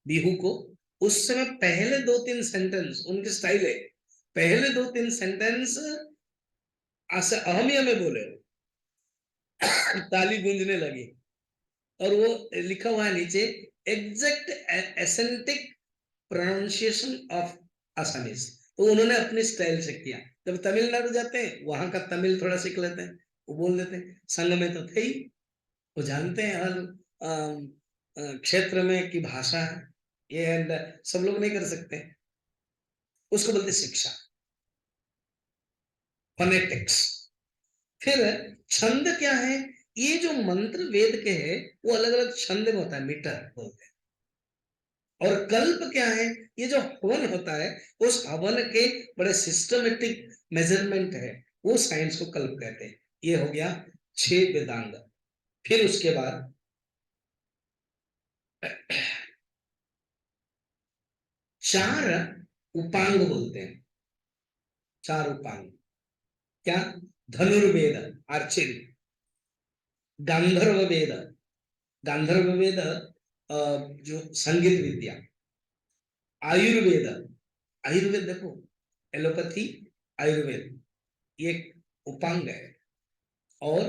बिहू को, उस समय पहले 2-3 सेंटेंस उनके स्टाइल है, पहले 2-3 सेंटेंस अहमिया में बोले, ताली गूंजने लगी। और वो लिखा हुआ है नीचे, एग्जैक्ट एसेंटिक प्रोनाउंसिएशन ऑफ असमीज। तो उन्होंने अपने स्टाइल से किया। जब तमिलनाडु जाते हैं वहां का तमिल थोड़ा सीख लेते हैं, वो बोल देते हैं। संघ में तो थे ही, वो जानते हैं हर क्षेत्र में की भाषा है ये, सब लोग नहीं कर सकते। उसको बोलते शिक्षा, फोनेटिक्स। फिर छंद क्या है? ये जो मंत्र वेद के हैं वो अलग अलग छंद में होता है, मीटर बोलते हैं। और कल्प क्या है? ये जो हवन होता है, उस हवन के बड़े सिस्टमेटिक मेजरमेंट है, वो साइंस को कल्प कहते हैं। ये हो गया 6 वेदांग। फिर उसके बाद 4 उपांग बोलते हैं। 4 उपांग क्या? धनुर्वेद, आर्चरी। गांधर्व वेद, गांधर्व वेद जो संगीत विद्या। आयुर्वेद, आयुर्वेद देखो, एलोपैथी, आयुर्वेद, ये उपांग है। और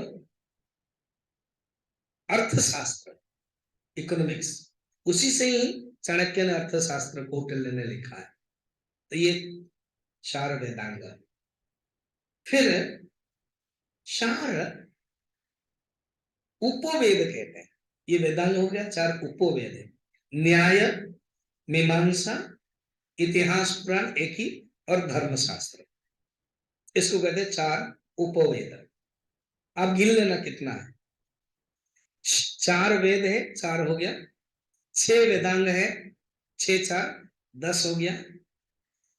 अर्थशास्त्र, इकोनॉमिक्स, उसी से ही चाणक्य ने अर्थशास्त्र कौटिल्य ने लिखा है। तो ये 4 वेदांग। फिर 4 उपवेद कहते हैं। ये वेदांग हो गया, 4 उपवेद है। न्याय, मीमांसा, इतिहास पुराण एक ही, और धर्मशास्त्र, इसको कहते हैं 4 उपवेद। आप गिन लेना कितना है। 4 वेद है, 4 हो गया। 6 वेदांग है, 6 4 10 हो गया।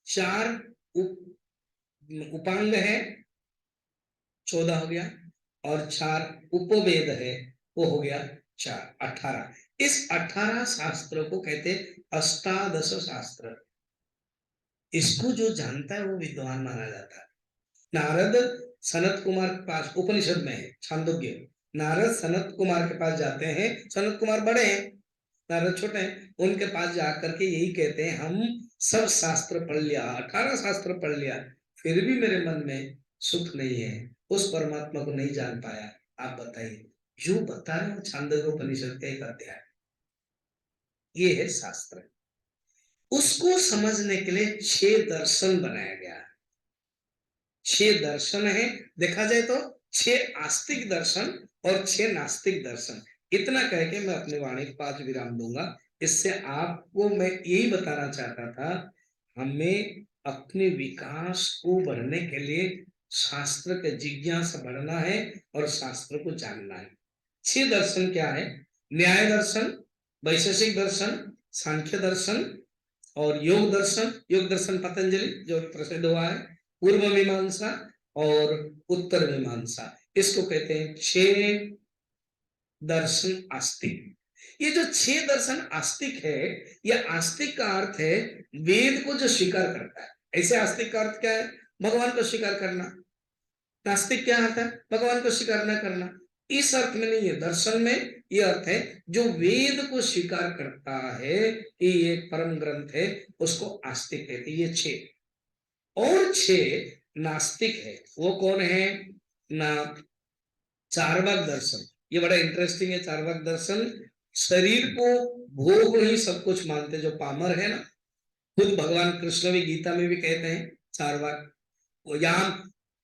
4 उपांग है, 14 हो गया। और 4 उपवेद है, वो हो गया 4 18। इस 18 शास्त्रों को कहते अष्टादश शास्त्र। इसको जो जानता है वो विद्वान माना जाता है। नारद सनत कुमार के पास, उपनिषद में है छांदोग्य, नारद सनत कुमार के पास जाते हैं। सनत कुमार बड़े हैं, नारद छोटे हैं। उनके पास जाकर के यही कहते हैं, हम सब शास्त्र पढ़ लिया, 18 शास्त्र पढ़ लिया, फिर भी मेरे मन में सुख नहीं है, उस परमात्मा को नहीं जान पाया, आप बताइए। जो बता रहे हैं छांदोग्योपनिषद का एक अध्याय, ये है शास्त्र। उसको समझने के लिए 6 दर्शन बनाया गया है। 6 दर्शन है, देखा जाए तो 6 आस्तिक दर्शन और 6 नास्तिक दर्शन। इतना कह के मैं अपनी वाणी को 5 विराम दूंगा। इससे आपको मैं यही बताना चाहता था, हमें अपने विकास को बढ़ने के लिए शास्त्र के जिज्ञासा बढ़ना है और शास्त्र को जानना है। 6 दर्शन क्या है? न्याय दर्शन, वैशेषिक दर्शन, सांख्य दर्शन और योग दर्शन। योग दर्शन पतंजलि जो प्रसिद्ध हुआ है, पूर्व मीमांसा और उत्तर मीमांसा, इसको कहते हैं 6 दर्शन आस्तिक। ये जो 6 दर्शन आस्तिक है, ये आस्तिक का अर्थ है वेद को जो स्वीकार करता है। ऐसे आस्तिक का अर्थ क्या है? भगवान को स्वीकार करना। नास्तिक क्या अर्थ है? भगवान को स्वीकार न करना। इस अर्थ में नहीं है, दर्शन में ये अर्थ है जो वेद को स्वीकार करता है कि ये परम ग्रंथ है, उसको आस्तिक कहते हैं। ये 6 और 6 नास्तिक है। वो कौन है ना? चार्वाक दर्शन। ये बड़ा इंटरेस्टिंग है चार्वाक दर्शन। शरीर को भोग ही सब कुछ मानते, जो पामर है ना, खुद भगवान कृष्ण भी गीता में भी कहते हैं चार्वाक, याम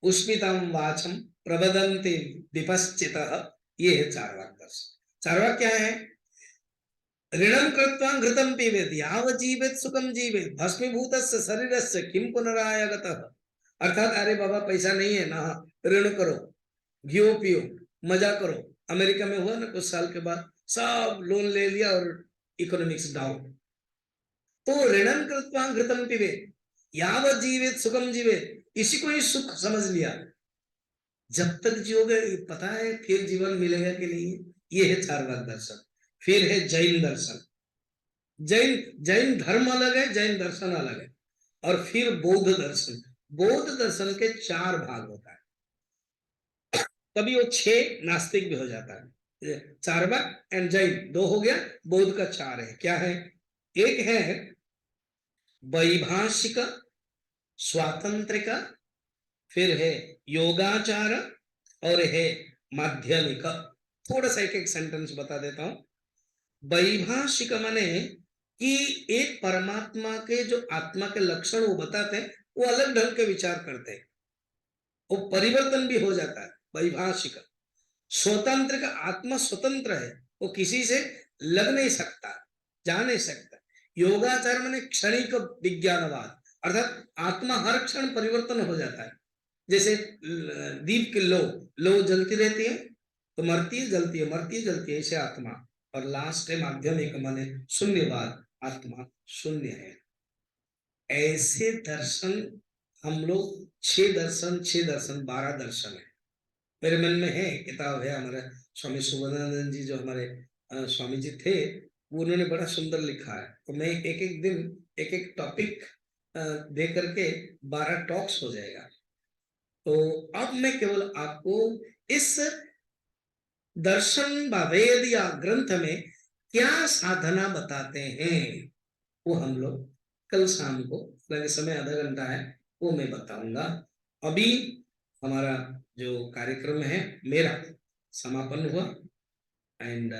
पुष्पितम वाचम प्रबदन्ति विपश्चितः, ये है चार्वाक दर्शन। चार्वाक क्या है? ऋणम कृत्वा घृतम पीवेत यावत् जीवेत सुखम जीवेत भस्मीभूतस्य शरीरस्य किम पुनरायागतः। अर्थात अरे बाबा पैसा नहीं है ना, ऋण करो, घियो पियो, मजा करो। अमेरिका में हुआ ना कुछ साल के बाद, सब लोन ले लिया और इकोनॉमिक्स डाउन। तो ऋणम कृत्वा घृतम पिबेत यावत् जीवेत सुखम जीवेत, इसी को ही सुख समझ लिया। जब तक जियोगे पता है फिर जीवन मिलेगा कि नहीं। ये है चार्वाक दर्शन। फिर है जैन दर्शन। जैन जैन धर्म अलग है, जैन दर्शन अलग है। और फिर बौद्ध दर्शन। बौद्ध दर्शन के 4 भाग होता है, तभी वो 6 नास्तिक भी हो जाता है। चार्वाक एंड जैन 2 हो गया, बौद्ध का 4 है। क्या है? एक है वैभाषिक स्वातंत्रिक, फिर है योगाचार और है माध्यमिक। थोड़ा सा एक एक सेंटेंस बता देता हूं। वैभाषिक माने कि एक परमात्मा के जो आत्मा के लक्षण वो बताते हैं, वो अलग ढंग के विचार करते हैं, वो परिवर्तन भी हो जाता है वैभाषिक। स्वतंत्र का आत्मा स्वतंत्र है, वो किसी से लग नहीं सकता, जा नहीं सकता। योगाचार माने क्षणिक विज्ञानवाद, अर्थात आत्मा हर क्षण परिवर्तन हो जाता है। जैसे दीप की लो जलती रहती है तो मरती है, जलती है, मरती है, जलती है, ऐसे आत्मा। और लास्ट है माध्यमिक माने शून्यवाद, आत्मा शून्य है। ऐसे दर्शन हम लोग 6 दर्शन, 6 दर्शन 12 दर्शन है। मेरे मन में है, किताब है, हमारे स्वामी सुबोधानंद जी जो हमारे स्वामी जी थे, वो उन्होंने बड़ा सुंदर लिखा है। तो मैं एक एक दिन एक एक टॉपिक दे करके 12 टॉक्स हो जाएगा। तो अब मैं केवल आपको इस दर्शन व वेद या ग्रंथ में क्या साधना बताते हैं, वो हम लोग कल शाम को, लगे समय आधा घंटा है, वो मैं बताऊंगा। अभी हमारा जो कार्यक्रम है मेरा समापन हुआ एंड